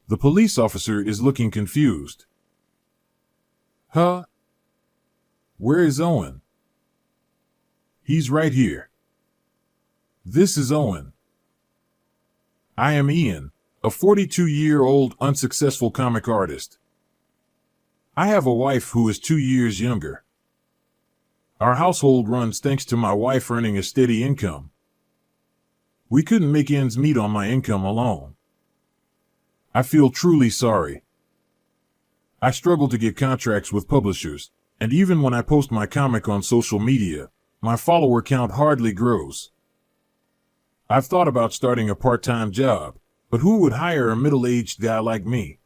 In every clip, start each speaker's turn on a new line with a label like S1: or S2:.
S1: The police officer is looking confused. Huh? Where is Owen? He's right here. This is Owen. I am Ian, a 42-year-old unsuccessful comic artist. I have a wife who is 2 years younger. Our household runs thanks to my wife earning a steady income. We couldn't make ends meet on my income alone. I feel truly sorry. I struggle to get contracts with publishers, and even when I post my comic on social media, my follower count hardly grows. I've thought about starting a part-time job, but who would hire a middle-aged guy like me?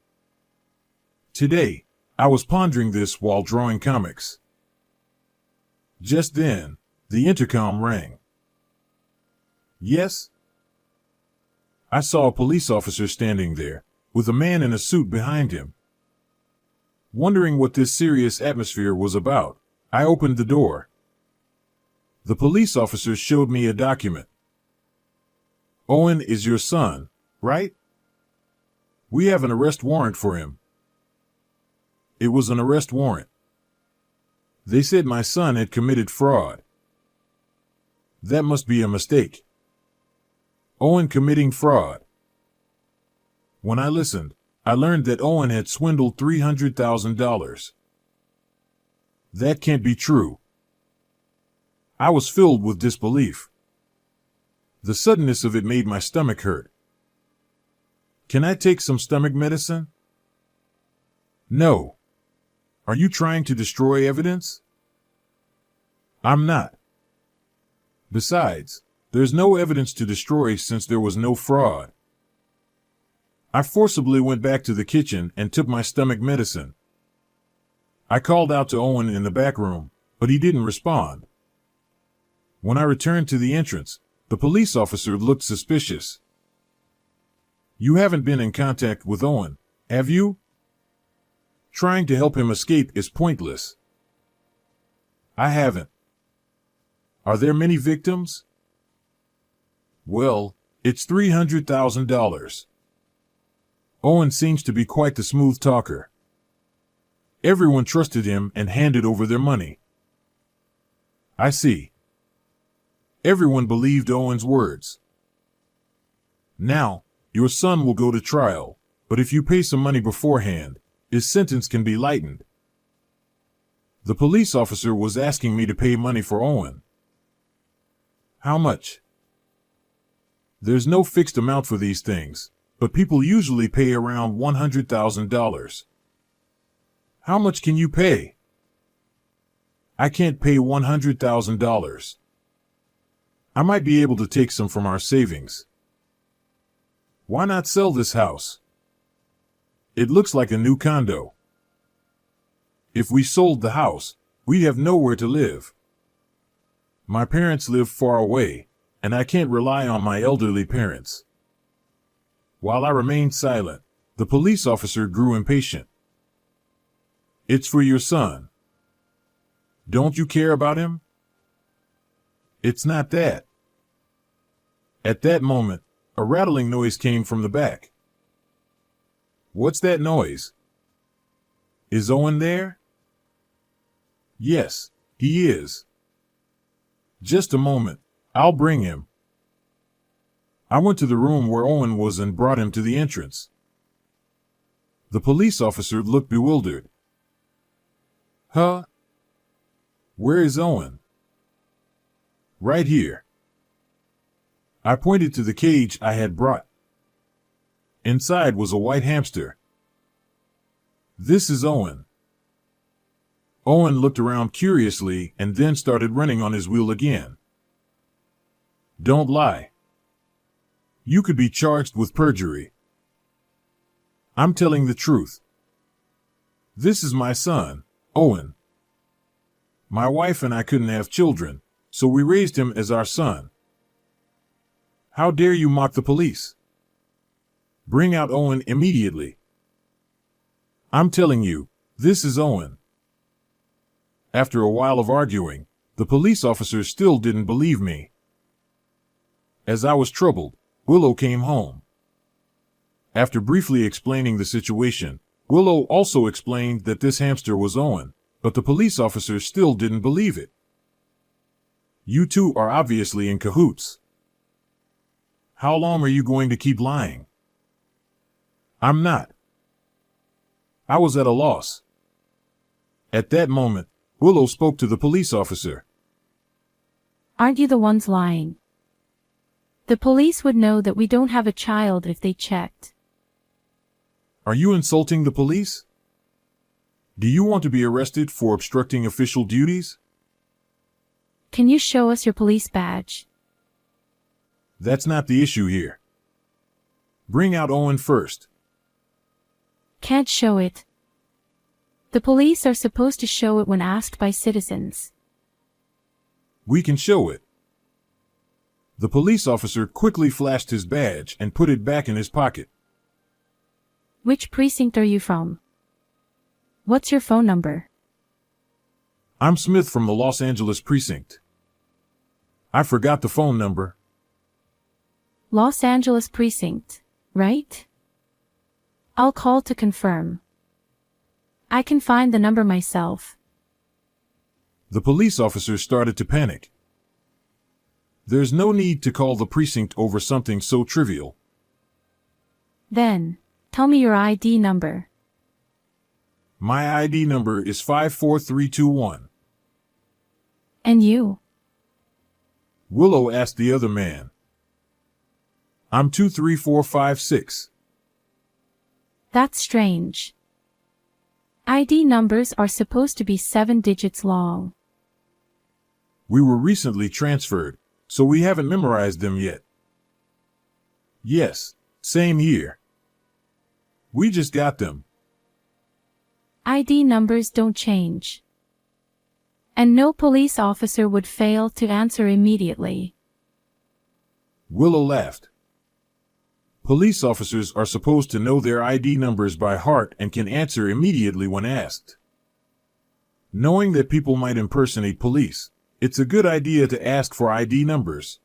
S1: Today, I was pondering this while drawing comics. Just then, the intercom rang. Yes? I saw a police officer standing there, with a man in a suit behind him. Wondering what this serious atmosphere was about, I opened the door. The police officer showed me a document. Owen is your son, right? We have an arrest warrant for him. It was an arrest warrant. They said my son had committed fraud. That must be a mistake. Owen committing fraud. When I listened, I learned that Owen had swindled $300,000. That can't be true. I was filled with disbelief. The suddenness of it made my stomach hurt. Can I take some stomach medicine? No. Are you trying to destroy evidence? I'm not. Besides, there's no evidence to destroy since there was no fraud. I forcibly went back to the kitchen and took my stomach medicine. I called out to Owen in the back room, but he didn't respond. When I returned to the entrance, the police officer looked suspicious. You haven't been in contact with Owen, have you? Trying to help him escape is pointless. I haven't. Are there many victims? Well, it's $300,000. Owen seems to be quite the smooth talker. Everyone trusted him and handed over their money. I see. Everyone believed Owen's words. Now, your son will go to trial, but if you pay some money beforehand, his sentence can be lightened. The police officer was asking me to pay money for Owen. How much? There's no fixed amount for these things, but people usually pay around $100,000. How much can you pay? I can't pay $100,000. I might be able to take some from our savings. Why not sell this house? It looks like a new condo. If we sold the house, we'd have nowhere to live. My parents live far away, and I can't rely on my elderly parents. While I remained silent, the police officer grew impatient. It's for your son. Don't you care about him? It's not that. At that moment, a rattling noise came from the back. What's that noise? Is Owen there? Yes, he is. Just a moment, I'll bring him. I went to the room where Owen was and brought him to the entrance. The police officer looked bewildered. Huh? Where is Owen? Right here. I pointed to the cage I had brought. Inside was a white hamster. This is Owen. Owen looked around curiously and then started running on his wheel again. Don't lie. You could be charged with perjury. I'm telling the truth. This is my son, Owen. My wife and I couldn't have children, so we raised him as our son. How dare you mock the police? Bring out Owen immediately. I'm telling you, this is Owen. After a while of arguing, the police officer still didn't believe me. As I was troubled, Willow came home. After briefly explaining the situation, Willow also explained that this hamster was Owen, but the police officers still didn't believe it. You two are obviously in cahoots. How long are you going to keep lying? I'm not. I was at a loss. At that moment, Willow spoke to the police officer.
S2: Aren't you the ones lying? The police would know that we don't have a child if they checked.
S1: Are you insulting the police? Do you want to be arrested for obstructing official duties?
S2: Can you show us your police badge?
S1: That's not the issue here. Bring out Owen first.
S2: Can't show it. The police are supposed to show it when asked by citizens.
S1: We can show it. The police officer quickly flashed his badge and put it back in his pocket.
S2: Which precinct are you from? What's your phone number?
S1: I'm Smith from the Los Angeles precinct. I forgot the phone number.
S2: Los Angeles precinct, right? I'll call to confirm. I can find the number myself.
S1: The police officer started to panic. There's no need to call the precinct over something so trivial.
S2: Then, tell me your ID number.
S1: My ID number is 54321.
S2: And you?
S1: Willow asked the other man. I'm 23456.
S2: That's strange. ID numbers are supposed to be 7 digits long.
S1: We were recently transferred, so we haven't memorized them yet. Yes, same year. We just got them.
S2: ID numbers don't change. And no police officer would fail to answer immediately.
S1: Willow laughed. Police officers are supposed to know their ID numbers by heart and can answer immediately when asked. Knowing that people might impersonate police, it's a good idea to ask for ID numbers.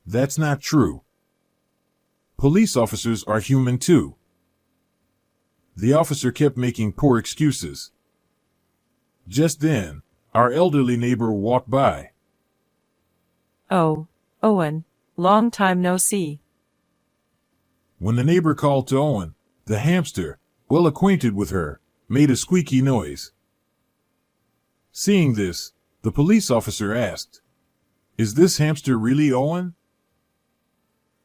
S1: That's not true. Police officers are human too. The officer kept making poor excuses. Just then, our elderly neighbor walked by.
S3: Oh, Owen, long time no see.
S1: When the neighbor called to Owen, the hamster, well acquainted with her, made a squeaky noise. Seeing this, the police officer asked, "Is this hamster really Owen?"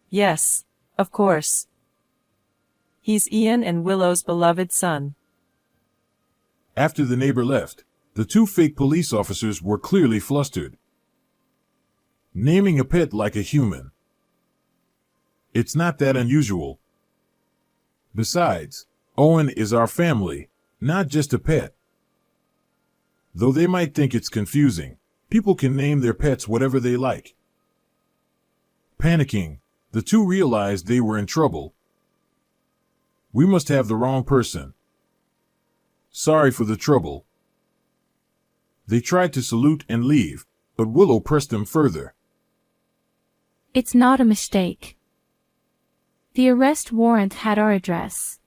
S3: Yes, of course. He's Ian and Willow's beloved son.
S1: After the neighbor left, the two fake police officers were clearly flustered. Naming a pet like a human. It's not that unusual. Besides, Owen is our family, not just a pet. Though they might think it's confusing, people can name their pets whatever they like. Panicking, the two realized they were in trouble. We must have the wrong person. Sorry for the trouble. They tried to salute and leave, but Willow pressed them further.
S2: It's not a mistake. The arrest warrant had our address.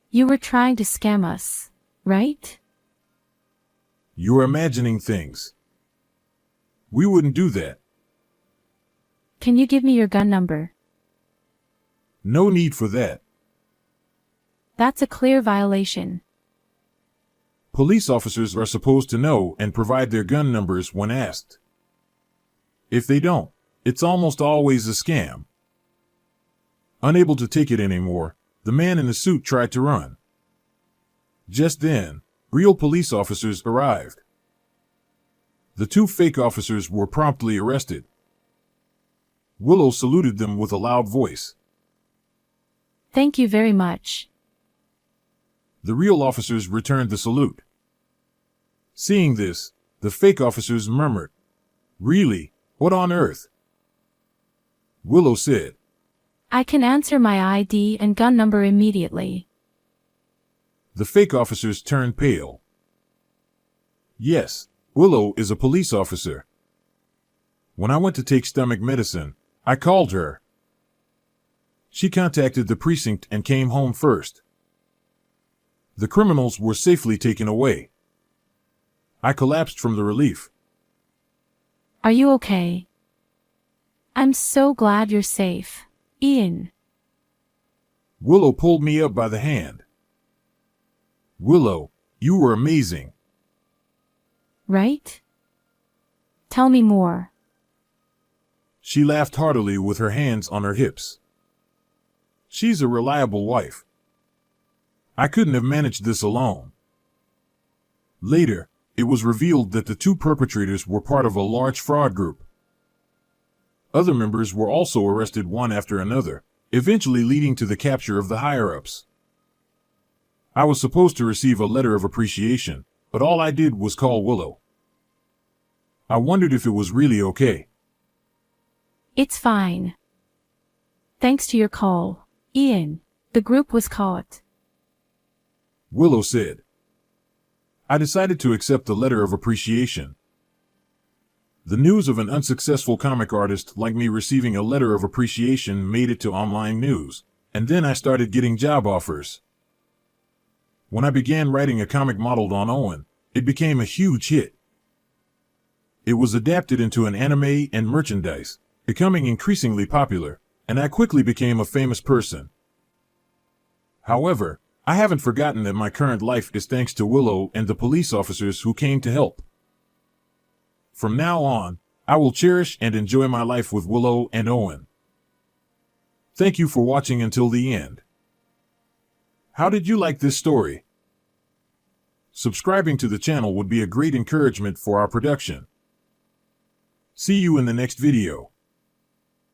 S2: You were trying to scam us, right?
S1: You're imagining things. We wouldn't do that.
S2: Can you give me your gun number?
S1: No need for that.
S2: That's a clear violation.
S1: Police officers are supposed to know and provide their gun numbers when asked. If they don't, it's almost always a scam. Unable to take it anymore, the man in the suit tried to run. Just then, real police officers arrived. The two fake officers were promptly arrested. Willow saluted them with a loud voice.
S2: Thank you very much.
S1: The real officers returned the salute. Seeing this, the fake officers murmured, "Really? What on earth?" Willow said,
S2: I can answer my ID and gun number immediately.
S1: The fake officers turned pale. Yes, Willow is a police officer. When I went to take stomach medicine, I called her. She contacted the precinct and came home first. The criminals were safely taken away. I collapsed from the relief.
S2: Are you okay? I'm so glad you're safe, Ian.
S1: Willow pulled me up by the hand. Willow, you were amazing.
S2: Right? Tell me more.
S1: She laughed heartily with her hands on her hips. She's a reliable wife. I couldn't have managed this alone. Later, it was revealed that the two perpetrators were part of a large fraud group. Other members were also arrested one after another, eventually leading to the capture of the higher-ups. I was supposed to receive a letter of appreciation, but all I did was call Willow. I wondered if it was really okay.
S2: It's fine. Thanks to your call, Ian, the group was caught.
S1: Willow said. I decided to accept the letter of appreciation. The news of an unsuccessful comic artist like me receiving a letter of appreciation made it to online news, and then I started getting job offers. When I began writing a comic modeled on Owen, it became a huge hit. It was adapted into an anime and merchandise, becoming increasingly popular, and I quickly became a famous person. However, I haven't forgotten that my current life is thanks to Willow and the police officers who came to help. From now on, I will cherish and enjoy my life with Willow and Owen. Thank you for watching until the end. How did you like this story? Subscribing to the channel would be a great encouragement for our production. See you in the next video.